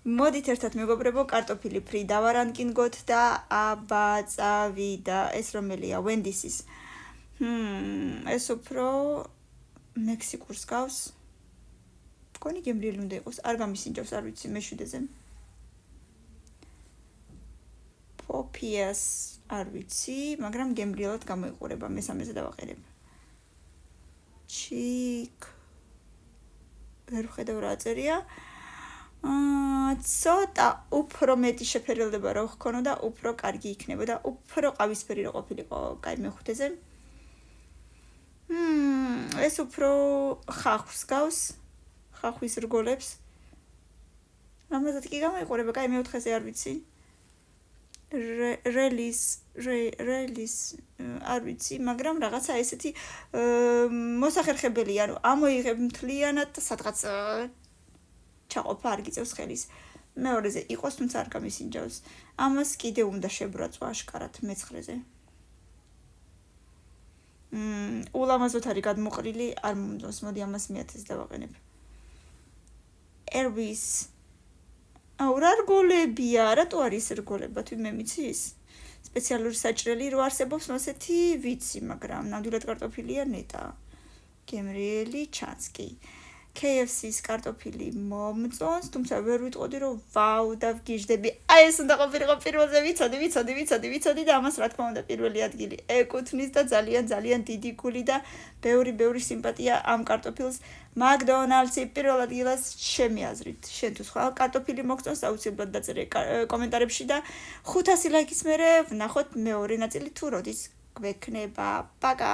მოდით ერთად მეგობრებო, კარტოფილი ფრი დავარანკინგოთ და აბა წავიდა. ეს რომელია? Wendy's-ის. ეს უფრო მექსიკურს გავს. მგონი გემრიელი უნდა იყოს. არ გამისინჯავს, არ ვიცი, მეშვიდეზე. Popias არ ვიცი, მაგრამ გემრიელად გამოიყურება, მესამეზე დავაყენებ. Chick. ვერ ვხედავ რა წერია. ცოტა უფრო მეტი შეფერილდება რო ხქონოდა, უფრო კარგი იქნებოდა, უფრო ყავისფერი რო ყოფილიყო, კაი მეხუთეზე. ეს უფრო ხახვს გავს, ხახვის რგოლებს. რამაზად კი გამოიყურება, კაი მეოთხეზე არ ვიცი. რელის არ ვიცი, მაგრამ რაღაცა ესეთი მოსახერხებელი, ანუ ამოიღებ მთლიანად სადღაც ჩაყოფა არ გიწევს ხელის. მეორეზე იყოს, თუმცა არ გამისინჯავს. ამას კიდე უნდა შებრაწვა აშკარად მეცხრეზე. ულამაზოდ არის გადმოყრილი, არ მომწონს, მოდი ამას მე-1000-ზე დავაყენებ. Airbus. რა რგოლებია, რატო არის რგოლება, თუ მე მიცის? სპეციალური საჭრელი რო არსებობს, მოსეთი ვიცი, მაგრამ ნამდვილად კარტოფილია ნეტა. გემრიელი ჩანს კი. KFC-ის კარტოფილი მომწონს, თუმცა ვერ ვიტყოდი, რომ ვაუ დავგიჟდები. აი ეს უნდა ყოფილიყო პირველზე, ვიცოდი და ამას რა თქმა უნდა პირველი ადგილი ეკუთვნის და ძალიან დიდი გული და ბევრი სიმპათია ამ კარტოფილს. McDonald's-ი პირველ ადგილას ჩემი აზრით. შენ თუ სხვა კარტოფილი მოგწონს, აუცილებლად დაწერე კომენტარებში და 500 ლაიქის მერე ვნახოთ მეორე ნაწილი თუ როდის გვექნება. პაკა.